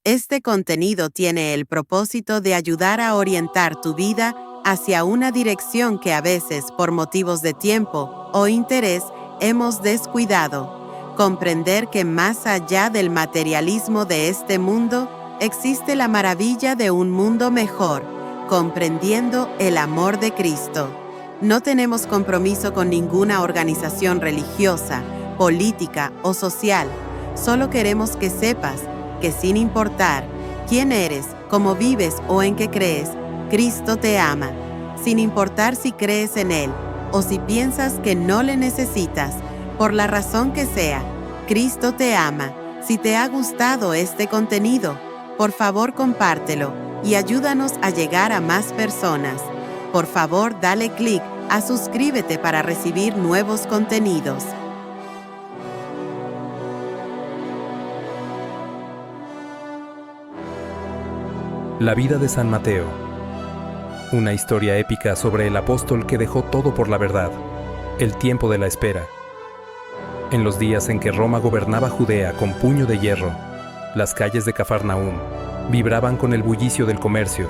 Este contenido tiene el propósito de ayudar a orientar tu vida hacia una dirección que a veces, por motivos de tiempo o interés, hemos descuidado. Comprender que más allá del materialismo de este mundo, existe la maravilla de un mundo mejor, comprendiendo el amor de Cristo. No tenemos compromiso con ninguna organización religiosa, política o social. Solo queremos que sepas que sin importar quién eres, cómo vives o en qué crees, Cristo te ama. Sin importar si crees en Él o si piensas que no le necesitas, por la razón que sea, Cristo te ama. Si te ha gustado este contenido, por favor compártelo y ayúdanos a llegar a más personas. Por favor, dale clic a suscríbete para recibir nuevos contenidos. La vida de San Mateo. Una historia épica sobre el apóstol que dejó todo por la verdad, el tiempo de la espera. En los días en que Roma gobernaba Judea con puño de hierro, las calles de Cafarnaúm vibraban con el bullicio del comercio,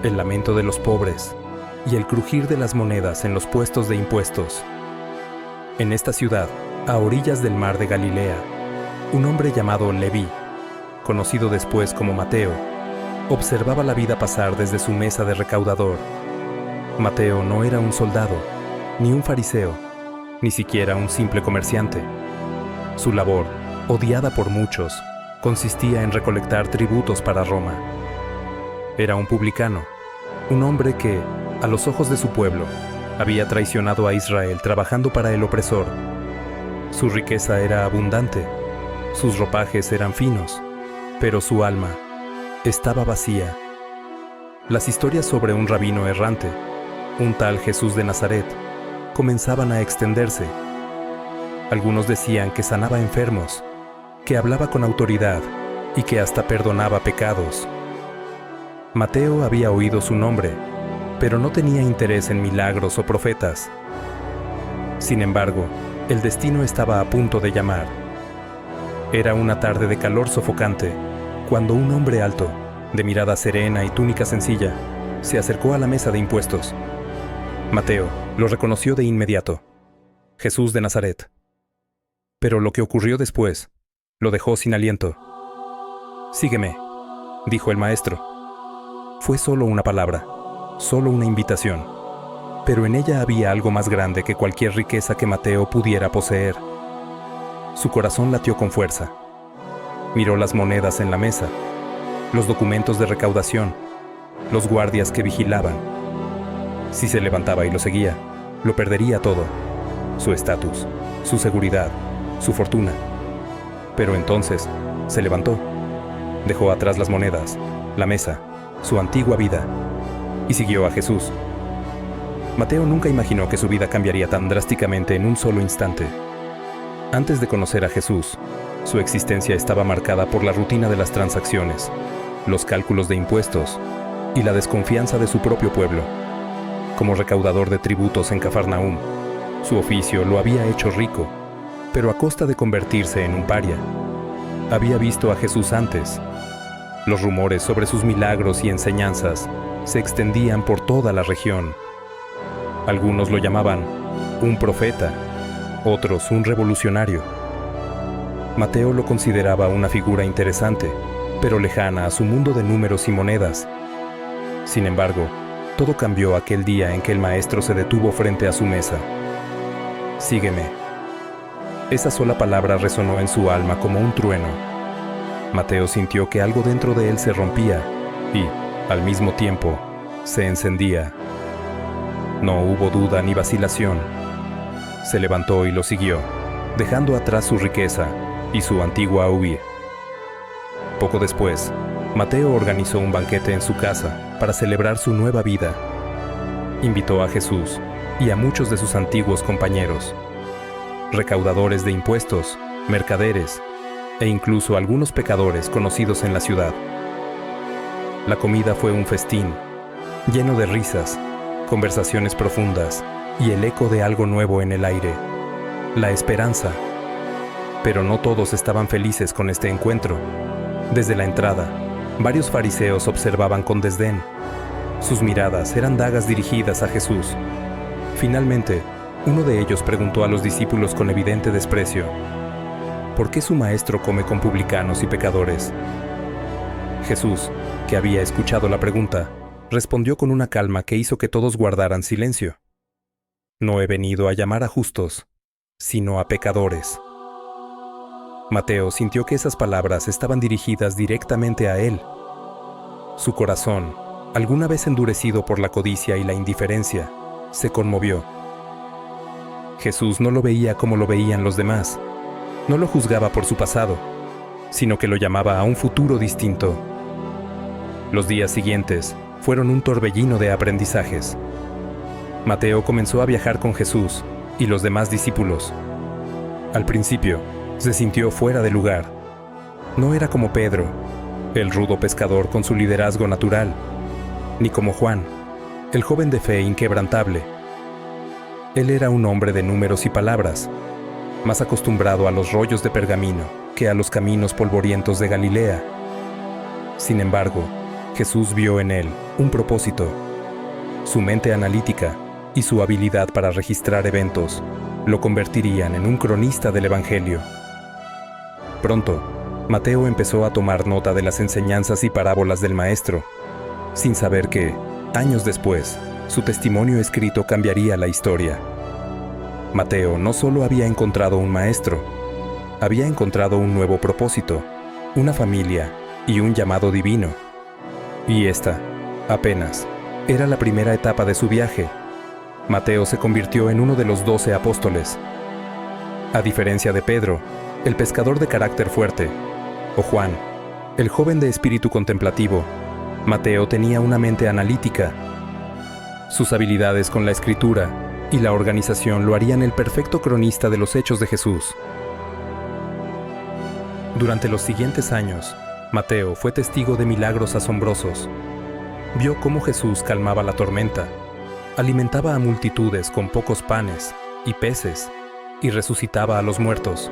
el lamento de los pobres y el crujir de las monedas en los puestos de impuestos. En esta ciudad, a orillas del mar de Galilea, un hombre llamado Leví, conocido después como Mateo, observaba la vida pasar desde su mesa de recaudador. Mateo no era un soldado, ni un fariseo, ni siquiera un simple comerciante. Su labor, odiada por muchos, consistía en recolectar tributos para Roma. Era un publicano, un hombre que, a los ojos de su pueblo, había traicionado a Israel trabajando para el opresor. Su riqueza era abundante, sus ropajes eran finos, pero su alma estaba vacía. Las historias sobre un rabino errante, un tal Jesús de Nazaret, comenzaban a extenderse. Algunos decían que sanaba enfermos, que hablaba con autoridad y que hasta perdonaba pecados. Mateo había oído su nombre, pero no tenía interés en milagros o profetas. Sin embargo, el destino estaba a punto de llamar. Era una tarde de calor sofocante, cuando un hombre alto, de mirada serena y túnica sencilla, se acercó a la mesa de impuestos. Mateo lo reconoció de inmediato. Jesús de Nazaret. Pero lo que ocurrió después lo dejó sin aliento. «Sígueme», dijo el maestro. Fue solo una palabra, solo una invitación, pero en ella había algo más grande que cualquier riqueza que Mateo pudiera poseer. Su corazón latió con fuerza. Miró las monedas en la mesa, los documentos de recaudación, los guardias que vigilaban. Si se levantaba y lo seguía, lo perdería todo: su estatus, su seguridad, su fortuna. Pero entonces se levantó, dejó atrás las monedas, la mesa, su antigua vida, y siguió a Jesús. Mateo nunca imaginó que su vida cambiaría tan drásticamente en un solo instante. Antes de conocer a Jesús, su existencia estaba marcada por la rutina de las transacciones, los cálculos de impuestos y la desconfianza de su propio pueblo. Como recaudador de tributos en Cafarnaúm, su oficio lo había hecho rico, pero a costa de convertirse en un paria. Había visto a Jesús antes. Los rumores sobre sus milagros y enseñanzas se extendían por toda la región. Algunos lo llamaban un profeta, otros un revolucionario. Mateo lo consideraba una figura interesante, pero lejana a su mundo de números y monedas. Sin embargo, todo cambió aquel día en que el maestro se detuvo frente a su mesa. «Sígueme». Esa sola palabra resonó en su alma como un trueno. Mateo sintió que algo dentro de él se rompía y, al mismo tiempo, se encendía. No hubo duda ni vacilación. Se levantó y lo siguió, dejando atrás su riqueza y su antigua huir. Poco después, Mateo organizó un banquete en su casa para celebrar su nueva vida. Invitó a Jesús y a muchos de sus antiguos compañeros, recaudadores de impuestos, mercaderes e incluso algunos pecadores conocidos en la ciudad. La comida fue un festín, lleno de risas, conversaciones profundas y el eco de algo nuevo en el aire: la esperanza. Pero no todos estaban felices con este encuentro. Desde la entrada, Varios fariseos observaban con desdén. Sus miradas eran dagas dirigidas a Jesús. Finalmente, uno de ellos preguntó a los discípulos con evidente desprecio: ¿por qué su maestro come con publicanos y pecadores? Jesús, que había escuchado la pregunta, respondió con una calma que hizo que todos guardaran silencio. No he venido a llamar a justos, sino a pecadores. Mateo sintió que esas palabras estaban dirigidas directamente a él. Su corazón, alguna vez endurecido por la codicia y la indiferencia, se conmovió. Jesús no lo veía como lo veían los demás. No lo juzgaba por su pasado, sino que lo llamaba a un futuro distinto. Los días siguientes fueron un torbellino de aprendizajes. Mateo comenzó a viajar con Jesús y los demás discípulos. Al principio, se sintió fuera de lugar. No era como Pedro, el rudo pescador con su liderazgo natural, ni como Juan, el joven de fe inquebrantable. Él era un hombre de números y palabras, más acostumbrado a los rollos de pergamino que a los caminos polvorientos de Galilea. Sin embargo, Jesús vio en él un propósito. Su mente analítica y su habilidad para registrar eventos lo convertirían en un cronista del Evangelio. Pronto, Mateo empezó a tomar nota de las enseñanzas y parábolas del Maestro, sin saber que, años después, su testimonio escrito cambiaría la historia. Mateo no solo había encontrado un maestro, había encontrado un nuevo propósito, una familia y un llamado divino. Y esta, apenas, era la primera etapa de su viaje. Mateo se convirtió en uno de los 12 apóstoles. A diferencia de Pedro, el pescador de carácter fuerte, o Juan, el joven de espíritu contemplativo, Mateo tenía una mente analítica. Sus habilidades con la escritura y la organización lo harían el perfecto cronista de los hechos de Jesús. Durante los siguientes años, Mateo fue testigo de milagros asombrosos. Vio cómo Jesús calmaba la tormenta, alimentaba a multitudes con pocos panes y peces, y resucitaba a los muertos.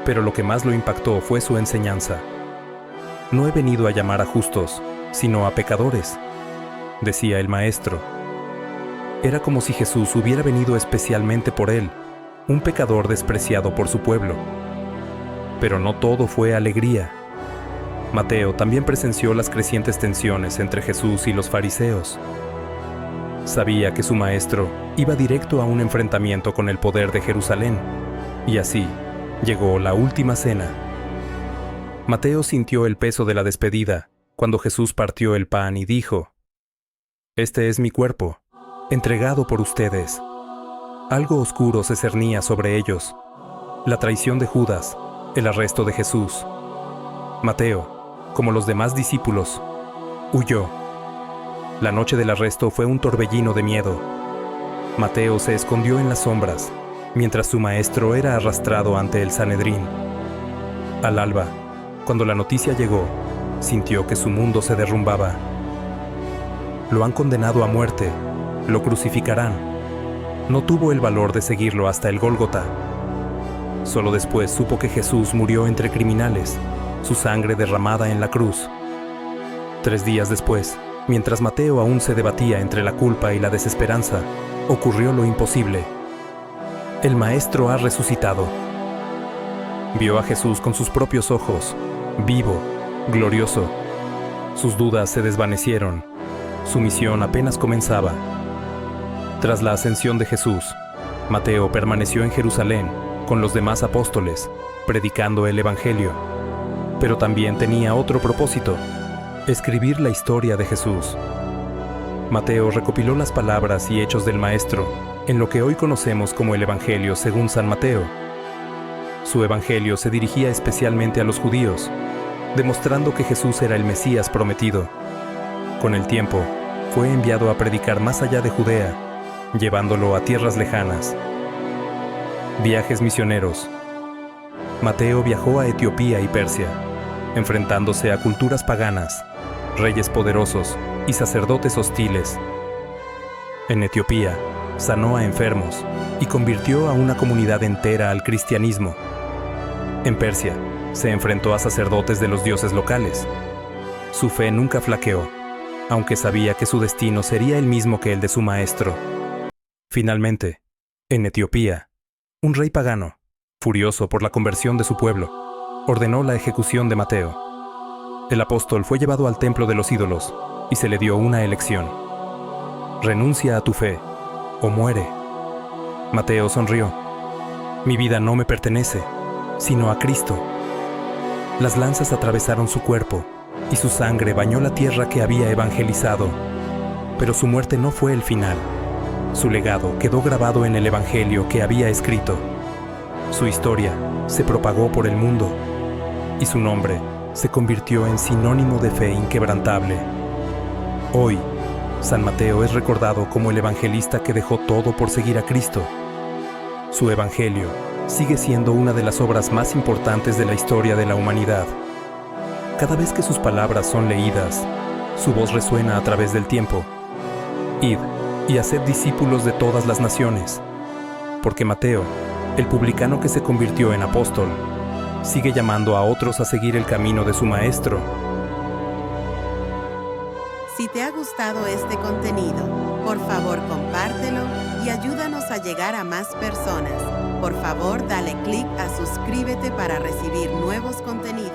Pero lo que más lo impactó fue su enseñanza. No he venido a llamar a justos, sino a pecadores, decía el maestro. Era como si Jesús hubiera venido especialmente por él, un pecador despreciado por su pueblo. Pero no todo fue alegría. Mateo también presenció las crecientes tensiones entre Jesús y los fariseos. Sabía que su maestro iba directo a un enfrentamiento con el poder de Jerusalén, y así llegó la última cena. Mateo sintió el peso de la despedida cuando Jesús partió el pan y dijo: «Este es mi cuerpo, entregado por ustedes». Algo oscuro se cernía sobre ellos: la traición de Judas, el arresto de Jesús. Mateo, como los demás discípulos, huyó. La noche del arresto fue un torbellino de miedo. Mateo se escondió en las sombras, mientras su maestro era arrastrado ante el Sanedrín. Al alba, cuando la noticia llegó, sintió que su mundo se derrumbaba. Lo han condenado a muerte, lo crucificarán. No tuvo el valor de seguirlo hasta el Gólgota. Solo después supo que Jesús murió entre criminales, su sangre derramada en la cruz. 3 días después, mientras Mateo aún se debatía entre la culpa y la desesperanza, ocurrió lo imposible. El Maestro ha resucitado. Vio a Jesús con sus propios ojos, vivo, glorioso. Sus dudas se desvanecieron. Su misión apenas comenzaba. Tras la ascensión de Jesús, Mateo permaneció en Jerusalén con los demás apóstoles, predicando el Evangelio. Pero también tenía otro propósito: escribir la historia de Jesús. Mateo recopiló las palabras y hechos del Maestro en lo que hoy conocemos como el Evangelio según San Mateo. Su Evangelio se dirigía especialmente a los judíos, demostrando que Jesús era el Mesías prometido. Con el tiempo, fue enviado a predicar más allá de Judea, llevándolo a tierras lejanas. Viajes misioneros. Mateo viajó a Etiopía y Persia, enfrentándose a culturas paganas, reyes poderosos y sacerdotes hostiles. En Etiopía, sanó a enfermos y convirtió a una comunidad entera al cristianismo. En Persia, se enfrentó a sacerdotes de los dioses locales. Su fe nunca flaqueó, aunque sabía que su destino sería el mismo que el de su maestro. Finalmente, en Etiopía, un rey pagano, furioso por la conversión de su pueblo, ordenó la ejecución de Mateo. El apóstol fue llevado al templo de los ídolos y se le dio una elección. Renuncia a tu fe o muere. Mateo sonrió. Mi vida no me pertenece, sino a Cristo. Las lanzas atravesaron su cuerpo y su sangre bañó la tierra que había evangelizado. Pero su muerte no fue el final. Su legado quedó grabado en el evangelio que había escrito. Su historia se propagó por el mundo y su nombre se convirtió en sinónimo de fe inquebrantable. Hoy, San Mateo es recordado como el evangelista que dejó todo por seguir a Cristo. Su evangelio sigue siendo una de las obras más importantes de la historia de la humanidad. Cada vez que sus palabras son leídas, su voz resuena a través del tiempo. Id y haced discípulos de todas las naciones, porque Mateo, el publicano que se convirtió en apóstol, sigue llamando a otros a seguir el camino de su maestro. Si te ha gustado este contenido, por favor compártelo y ayúdanos a llegar a más personas. Por favor, dale clic a suscríbete para recibir nuevos contenidos.